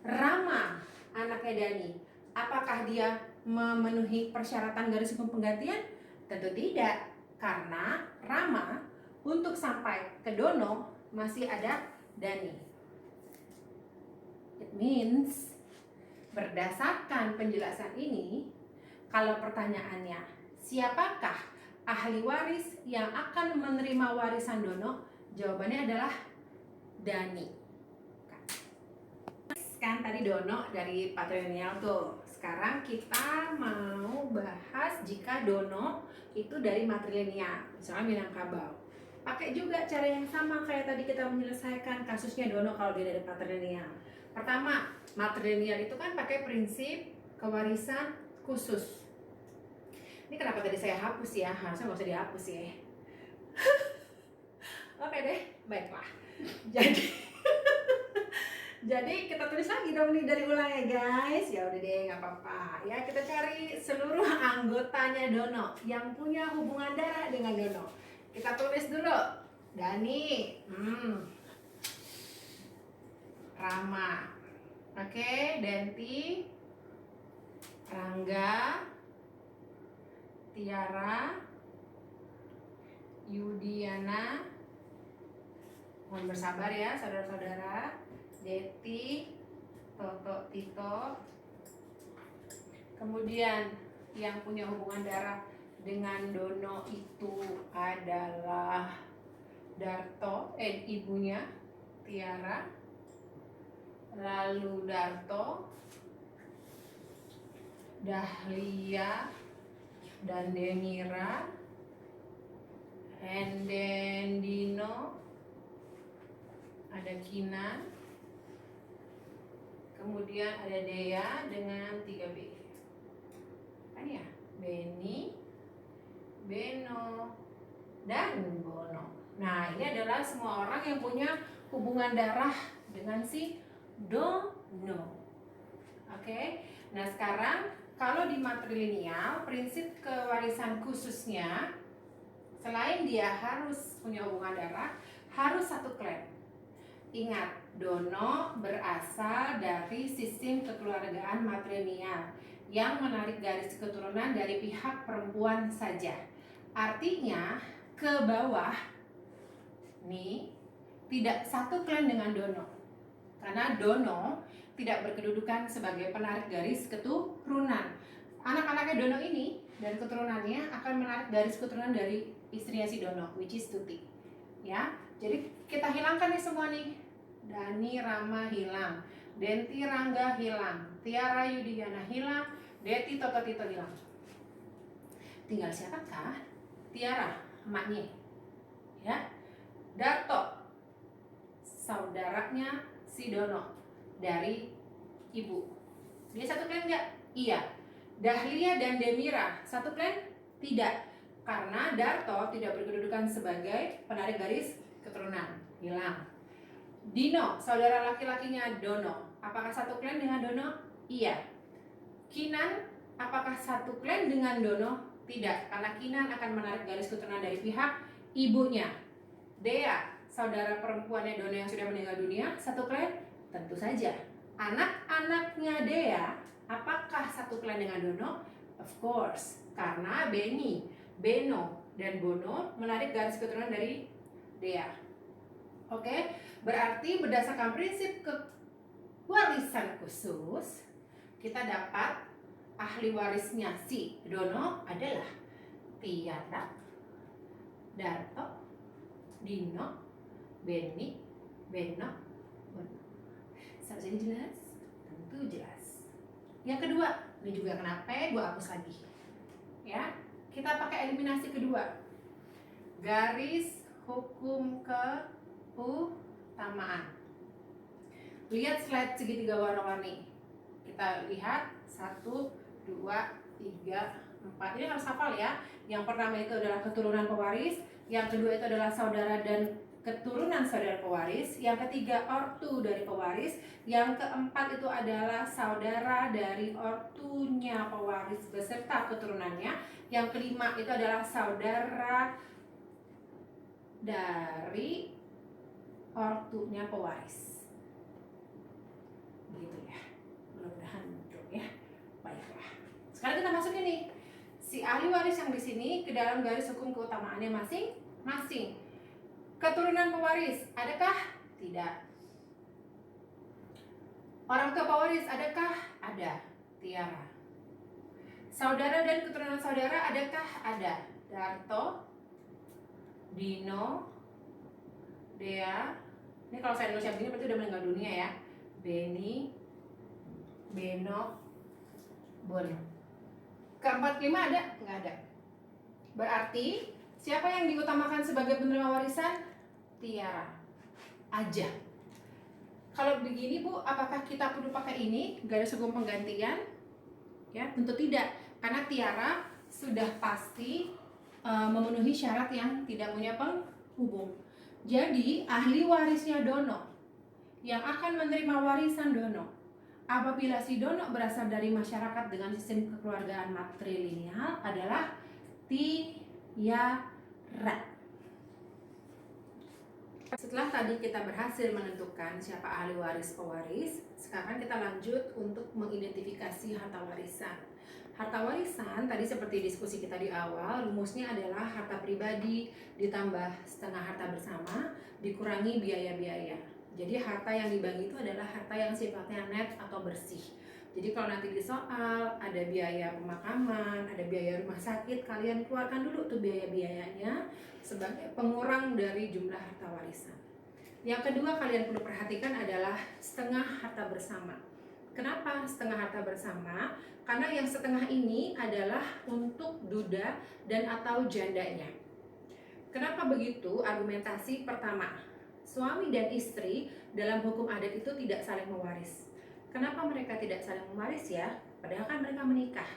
Rama, anaknya Dani. Apakah dia memenuhi persyaratan garis hukum penggantian? Tentu tidak, karena Rama untuk sampai ke Dono masih ada Dani. It means, berdasarkan penjelasan ini, kalau pertanyaannya siapakah ahli waris yang akan menerima warisan Dono, jawabannya adalah Dani. Kan tadi Dono dari patrilineal tuh. Sekarang kita mau bahas jika Dono itu dari matrilineal, misalnya Minangkabau. Pakai juga cara yang sama kayak tadi kita menyelesaikan kasusnya Dono kalau dia dari patrilineal. Pertama, matrilineal itu kan pakai prinsip kewarisan khusus. Ini kenapa tadi saya hapus ya? Harusnya nggak usah dihapus ya. Oke deh, baiklah. Jadi kita tulis lagi dong nih dari ulang ya guys. Ya udah deh, nggak apa-apa. Ya kita cari seluruh anggotanya Dono yang punya hubungan darah dengan Dono. Kita tulis dulu. Dani, Rama, oke, Denti, Rangga, Tiara, Yudiana. Mohon bersabar ya saudara-saudara. Deti, Toto, Tito. Kemudian yang punya hubungan darah dengan Dono itu adalah Darto, ibunya Tiara. Lalu Darto, Dahlia, dan Demira. And then Dino, ada Kinan. Kemudian ada Dea dengan 3B. Kan ya? Beni, Beno, dan Bono. Nah, ini adalah semua orang yang punya hubungan darah dengan si Dono. Oke. Nah, sekarang kalau di matrilineal, prinsip kewarisan khususnya selain dia harus punya hubungan darah, harus satu klan. Ingat, Dono berasal dari sistem kekeluargaan matrilineal yang menarik garis keturunan dari pihak perempuan saja. Artinya ke bawah nih tidak satu klan dengan Dono, karena Dono tidak berkedudukan sebagai penarik garis keturunan. Anak-anaknya Dono ini dan keturunannya akan menarik garis keturunan dari istrinya si Dono, which is Tuti. Ya, jadi kita hilangkan nih semua nih. Dani, Rama hilang, Denti, Rangga hilang, Tiara, Yudiana hilang, Deti, Toto, Tito hilang. Tinggal siapakah? Tiara, emaknya, ya. Darto, saudaranya si Dono dari ibu. Dia satu klan nggak? Iya. Dahlia dan Demira satu klan? Tidak, karena Darto tidak berkedudukan sebagai penarik garis keturunan, hilang. Dino, saudara laki-lakinya Dono, apakah satu klan dengan Dono? Iya. Kinan, apakah satu klan dengan Dono? Tidak, karena Kinan akan menarik garis keturunan dari pihak ibunya. Dea, saudara perempuannya Dono yang sudah meninggal dunia, satu klan? Tentu saja. Anak-anaknya Dea, apakah satu klan dengan Dono? Of course, karena Beni, Beno, dan Bono menarik garis keturunan dari Dea. Oke, berarti berdasarkan prinsip kewarisan khusus, kita dapat ahli warisnya si Dono adalah Tiara, Darto, Dino, Beni, Beno, Bono. Sampai sini jelas? Tentu jelas. Yang kedua, ini juga kenapa gue hapus lagi. Ya, kita pakai eliminasi kedua. Garis hukum keutamaan. Lihat slide segitiga warna-warni. Kita lihat 1, 2, 3, 4. Ini harus hafal ya. Yang pertama itu adalah keturunan pewaris, yang kedua itu adalah saudara dan keturunan saudara pewaris, yang ketiga ortu dari pewaris, yang keempat itu adalah saudara dari ortunya pewaris beserta keturunannya, yang kelima itu adalah saudara dari ortunya pewaris. Begitu ya. mudah-mudahan muncul ya. Baiklah. Sekarang kita masuk ini. Si ahli waris yang di sini ke dalam garis hukum keutamaannya masing-masing. Keturunan pewaris, adakah? Tidak. Orang tua pewaris, adakah? Ada. Tiara. Saudara dan keturunan saudara, adakah? Ada. Darto, Dino, Dea. Ini kalau saya nulis begini berarti udah meninggal dunia ya. Beni, Beno, Bon. Keempat lima ada? Nggak ada. Berarti siapa yang diutamakan sebagai penerima warisan? Tiara aja. Kalau begini Bu, apakah kita perlu pakai ini garis hukum penggantian? Ya, tentu tidak, karena Tiara sudah pasti memenuhi syarat yang tidak punya penghubung. Jadi ahli warisnya Dono yang akan menerima warisan Dono apabila si Dono berasal dari masyarakat dengan sistem kekeluargaan matrilineal adalah Tiara. Setelah tadi kita berhasil menentukan siapa ahli waris pewaris, sekarang kita lanjut untuk mengidentifikasi harta warisan. Harta warisan tadi seperti diskusi kita di awal, rumusnya adalah harta pribadi ditambah setengah harta bersama dikurangi biaya-biaya. Jadi harta yang dibagi itu adalah harta yang sifatnya net atau bersih. Jadi kalau nanti di soal ada biaya pemakaman, ada biaya rumah sakit, kalian keluarkan dulu tuh biaya-biayanya sebagai pengurang dari jumlah harta warisan. Yang kedua kalian perlu perhatikan adalah setengah harta bersama. Kenapa setengah harta bersama? Karena yang setengah ini adalah untuk duda dan atau jandanya. Kenapa begitu? Argumentasi pertama, suami dan istri dalam hukum adat itu tidak saling mewaris. Kenapa mereka tidak saling mewaris ya? Padahal kan mereka menikah.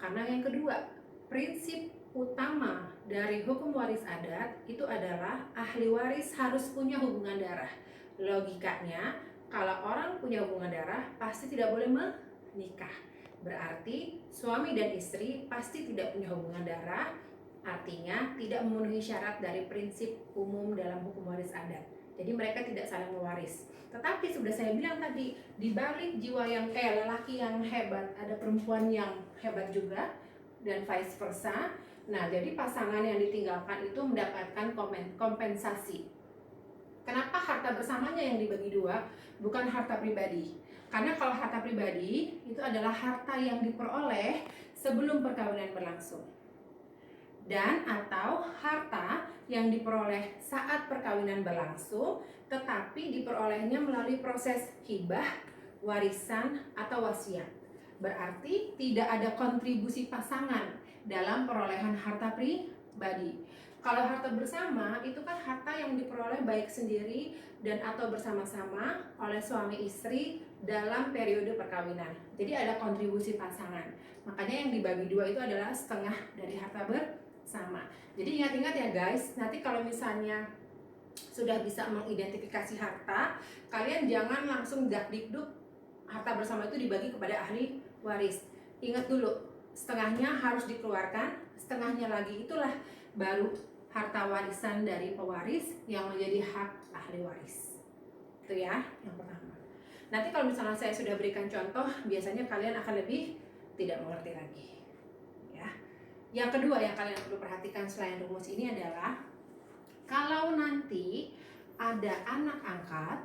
Karena yang kedua, prinsip utama dari hukum waris adat itu adalah ahli waris harus punya hubungan darah. Logikanya, kalau orang punya hubungan darah pasti tidak boleh menikah. Berarti suami dan istri pasti tidak punya hubungan darah, artinya tidak memenuhi syarat dari prinsip umum dalam hukum waris adat. Jadi mereka tidak saling mewaris. Tetapi sudah saya bilang tadi, di balik jiwa yang lelaki yang hebat, ada perempuan yang hebat juga dan vice versa. Nah, jadi pasangan yang ditinggalkan itu mendapatkan kompensasi. Kenapa harta bersamanya yang dibagi dua, bukan harta pribadi? Karena kalau harta pribadi itu adalah harta yang diperoleh sebelum perkawinan berlangsung. Dan atau harta yang diperoleh saat perkawinan berlangsung, tetapi diperolehnya melalui proses hibah, warisan, atau wasiat. Berarti tidak ada kontribusi pasangan dalam perolehan harta pribadi. Kalau harta bersama itu kan harta yang diperoleh baik sendiri dan atau bersama-sama oleh suami istri dalam periode perkawinan. Jadi ada kontribusi pasangan. Makanya yang dibagi dua itu adalah setengah dari harta bersama. Jadi ingat-ingat ya guys, nanti kalau misalnya sudah bisa mengidentifikasi harta, kalian jangan langsung dak-dikduk harta bersama itu dibagi kepada ahli waris. Ingat dulu, setengahnya harus dikeluarkan, setengahnya lagi itulah baru harta warisan dari pewaris yang menjadi hak ahli waris. Itu ya, yang pertama. Nanti kalau misalnya saya sudah berikan contoh, biasanya kalian akan lebih tidak mengerti lagi. Ya. Yang kedua yang kalian perlu perhatikan selain rumus ini adalah kalau nanti ada anak angkat,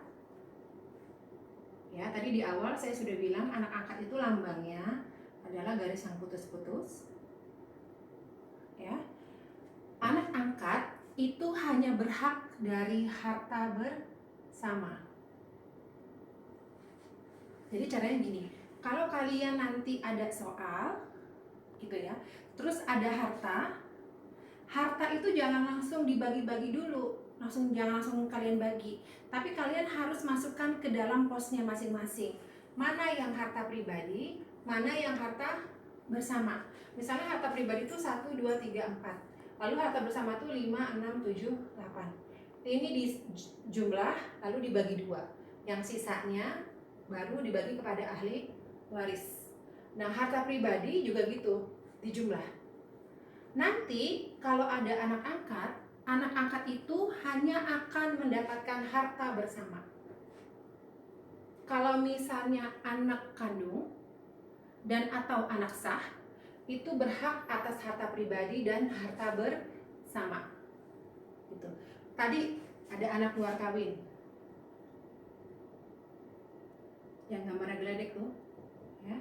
ya tadi di awal saya sudah bilang anak angkat itu lambangnya adalah garis yang putus-putus. Ya. Anak angkat itu hanya berhak dari harta bersama. Jadi caranya gini, kalau kalian nanti ada soal gitu ya, terus ada harta itu jangan langsung dibagi-bagi dulu, jangan langsung kalian bagi, tapi kalian harus masukkan ke dalam posnya masing-masing. Mana yang harta pribadi, mana yang harta bersama. Misalnya harta pribadi itu 1, 2, 3, 4. Lalu harta bersama itu 5, 6, 7, 8. Ini di jumlah lalu dibagi 2. Yang sisanya baru dibagi kepada ahli waris. Nah, harta pribadi juga gitu, dijumlah. Nanti kalau ada anak angkat itu hanya akan mendapatkan harta bersama. kalau misalnya anak kandung dan atau anak sah itu berhak atas harta pribadi dan harta bersama. Gitu. Tadi ada anak luar kawin. Yang gambarnya geledek tuh, ya.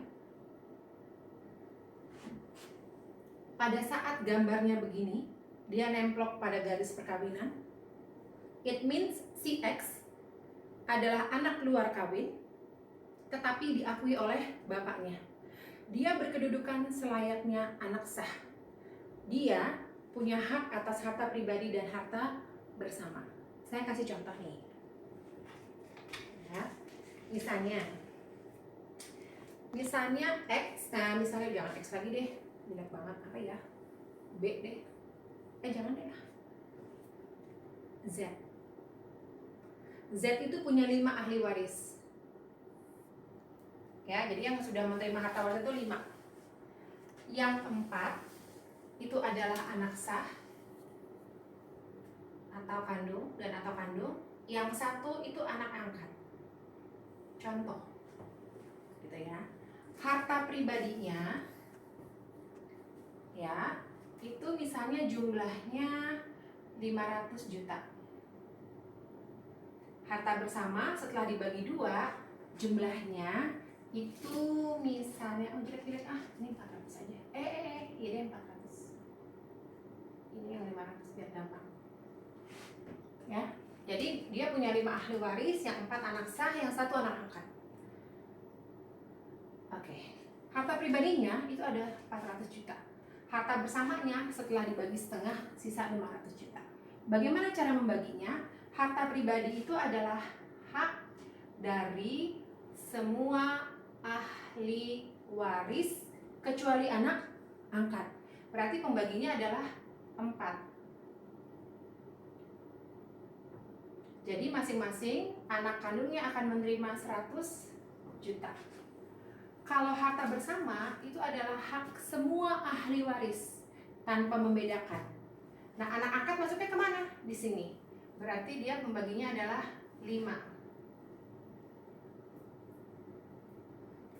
Pada saat gambarnya begini, dia nemplok pada garis perkawinan. It means si X adalah anak luar kawin, tetapi diakui oleh bapaknya. Dia berkedudukan selayaknya anak sah. Dia punya hak atas harta pribadi dan harta bersama. Saya kasih contoh nih. Ya. Misalnya X, misalnya jangan X lagi deh, jelek banget, apa ya? B deh. Jangan deh. Z. Z itu punya 5 ahli waris. Ya, jadi yang sudah menerima harta waris itu 5. Yang 4 itu adalah anak sah atau kandung dan atau kandung. Yang 1 itu anak angkat. Contoh, gitu ya. Harta pribadinya, ya, itu misalnya jumlahnya 500 juta. Harta bersama setelah dibagi 2, jumlahnya itu misalnya, jelek-jelek, ini 400 aja. Iya deh 400. Ini yang 500 biar gampang. Ya, jadi dia punya 5 ahli waris, yang 4 anak sah, yang 1 anak angkat. Oke. Harta pribadinya itu ada 400 juta. Harta bersamanya setelah dibagi setengah sisa 500 juta. Bagaimana cara membaginya? Harta pribadi itu adalah hak dari semua ahli waris kecuali anak angkat. Berarti pembaginya adalah 4. Jadi masing-masing anak kandungnya akan menerima 100 juta. Kalau harta bersama itu adalah hak semua ahli waris tanpa membedakan. Nah, anak angkat masuknya kemana? Di sini. Berarti dia pembaginya adalah 5.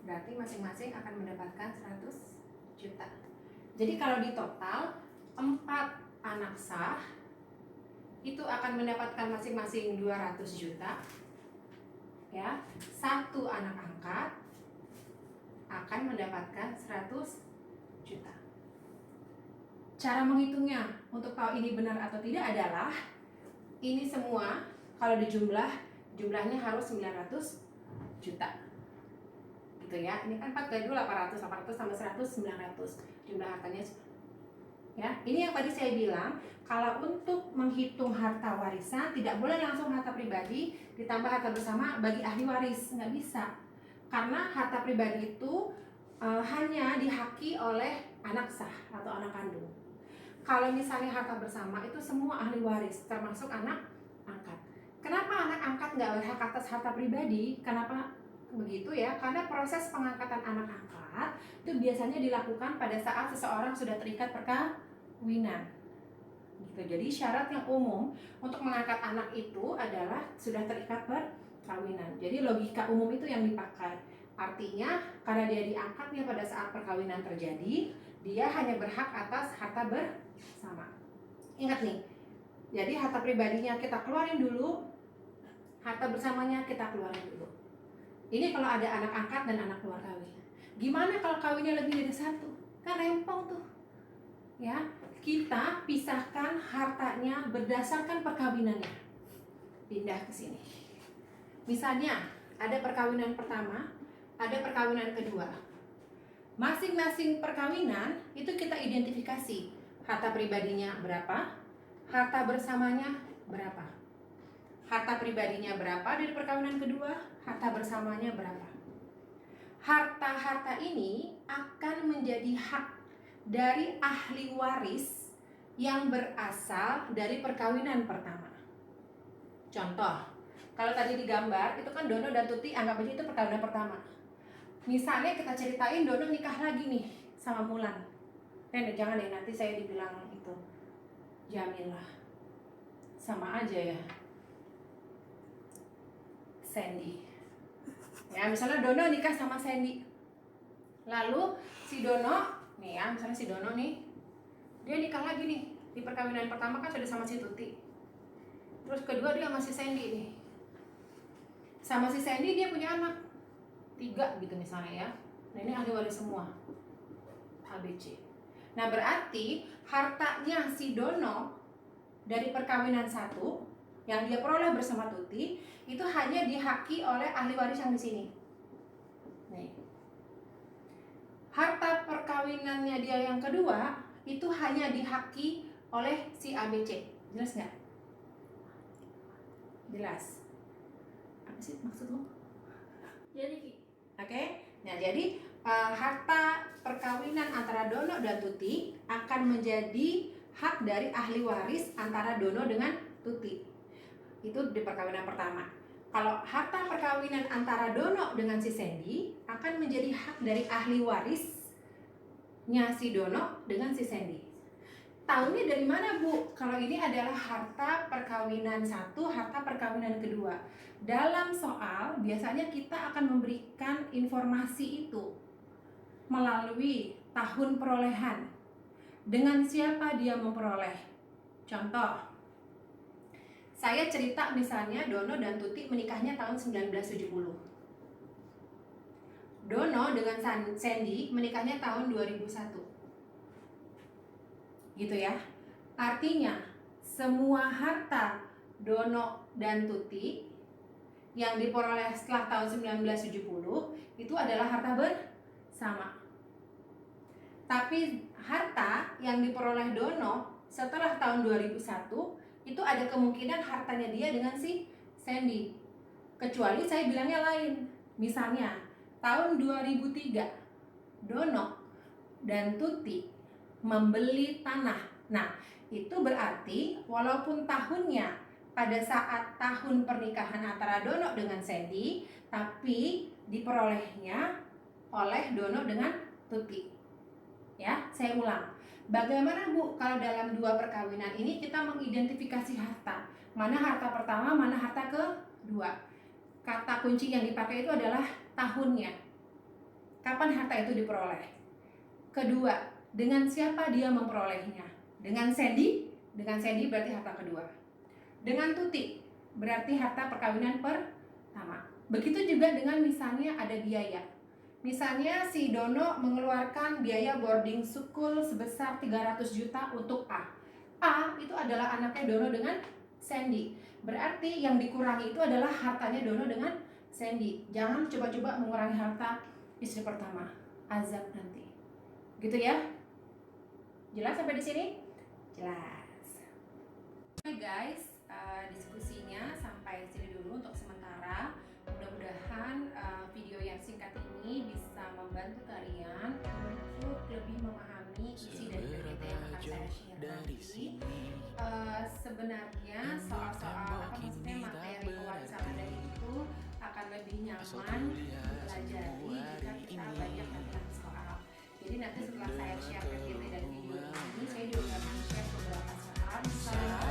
Berarti masing-masing akan mendapatkan 100 juta. Jadi kalau di total 4 anak sah itu akan mendapatkan masing-masing 200 juta. Ya, 1 anak angkat akan mendapatkan 100 juta. Cara menghitungnya untuk tahu ini benar atau tidak adalah ini semua kalau jumlahnya harus 900 juta. Gitu ya. Ini kan 4 kali 2 800 tambah 100 900. Jumlah hartanya. Ya, ini yang tadi saya bilang, kalau untuk menghitung harta warisan tidak boleh langsung harta pribadi ditambah harta bersama bagi ahli waris, nggak bisa. Karena harta pribadi itu hanya dihaki oleh anak sah atau anak kandung. Kalau misalnya harta bersama itu semua ahli waris, termasuk anak angkat. Kenapa anak angkat nggak berhak atas harta pribadi? Kenapa begitu ya? Karena proses pengangkatan anak angkat itu biasanya dilakukan pada saat seseorang sudah terikat perkawinan. Gitu. Jadi syarat yang umum untuk mengangkat anak itu adalah sudah terikat perkawinan. Jadi logika umum itu yang dipakai. Artinya karena dia diangkatnya pada saat perkawinan terjadi, dia hanya berhak atas harta bersama. Ingat nih, jadi harta pribadinya kita keluarin dulu, harta bersamanya kita keluarin dulu. Ini kalau ada anak angkat dan anak luar kawin. Gimana kalau kawinnya lebih dari 1? Kan rempong tuh. Ya, kita pisahkan hartanya berdasarkan perkawinannya. Pindah ke sini. Misalnya ada perkawinan pertama, ada perkawinan kedua. Masing-masing perkawinan itu kita identifikasi harta pribadinya berapa, harta bersamanya berapa. Harta pribadinya berapa dari perkawinan kedua, harta bersamanya berapa. Harta-harta ini akan menjadi hak dari ahli waris yang berasal dari perkawinan pertama. Contoh, kalau tadi digambar itu kan Dono dan Tuti anggap aja itu perkawinan pertama. Misalnya kita ceritain Dono nikah lagi nih sama Mulan. Jangan ya, nanti saya dibilang itu Jamil lah. Sama aja ya. Sandy. Ya, misalnya Dono nikah sama Sandy. Lalu si Dono, nih ya, misalnya si Dono nih, dia nikah lagi nih. Di perkawinan pertama kan sudah sama si Tuti. Terus kedua dia sama si Sandy nih. Sama si Sandy dia punya anak 3 gitu misalnya ya. Nah ini ahli waris semua, ABC. Nah berarti hartanya si Dono dari perkawinan 1 yang dia peroleh bersama Tuti itu hanya dihaki oleh ahli waris yang di sini. Nih. Harta perkawinannya dia yang kedua itu hanya dihaki oleh si ABC. Jelas nggak? Jelas. Apa sih maksudmu? Jadi Oke. Nah, jadi harta perkawinan antara Dono dan Tuti akan menjadi hak dari ahli waris antara Dono dengan Tuti. Itu di perkawinan pertama. Kalau harta perkawinan antara Dono dengan si Sandy akan menjadi hak dari ahli warisnya si Dono dengan si Sandy. Tahunya dari mana, Bu? Kalau ini adalah harta perkawinan 1, harta perkawinan kedua. Dalam soal, biasanya kita akan memberikan informasi itu melalui tahun perolehan. Dengan siapa dia memperoleh? Contoh, saya cerita misalnya Dono dan Tuti menikahnya tahun 1970. Dono dengan Sandy menikahnya tahun 2001. Gitu ya. Artinya semua harta Dono dan Tuti yang diperoleh setelah tahun 1970 itu adalah harta bersama. Tapi harta yang diperoleh Dono setelah tahun 2001 itu ada kemungkinan hartanya dia dengan si Sandy. Kecuali saya bilangnya lain. Misalnya tahun 2003 Dono dan Tuti membeli tanah. Nah, itu berarti walaupun tahunnya pada saat tahun pernikahan antara Dono dengan Sandy, tapi diperolehnya oleh Dono dengan Tuti. Ya, saya ulang. Bagaimana, Bu, kalau dalam 2 perkawinan ini kita mengidentifikasi harta? Mana harta pertama, mana harta kedua? Kata kunci yang dipakai itu adalah tahunnya. Kapan harta itu diperoleh? Kedua, dengan siapa dia memperolehnya? Dengan Sandy? Dengan Sandy berarti harta kedua. Dengan Tuti berarti harta perkawinan pertama. Begitu juga dengan misalnya ada biaya. Misalnya si Dono mengeluarkan biaya boarding school sebesar 300 juta untuk A. A itu adalah anaknya Dono dengan Sandy. Berarti yang dikurangi itu adalah hartanya Dono dengan Sandy. Jangan coba-coba mengurangi harta istri pertama. Azab nanti. Gitu ya? Jelas sampai di sini? Jelas. Oke guys, diskusinya sampai sini dulu untuk sementara. Mudah-mudahan video yang singkat ini bisa membantu kalian untuk lebih memahami isi dari PPT yang akan saya share nanti. Sebenarnya soal-soal maksudnya materi pewarisan ada itu akan lebih nyaman dipelajari jika kita banyak latihan soal. Jadi nanti setelah saya share PPT dan video ini, saya juga akan share beberapa soal misalnya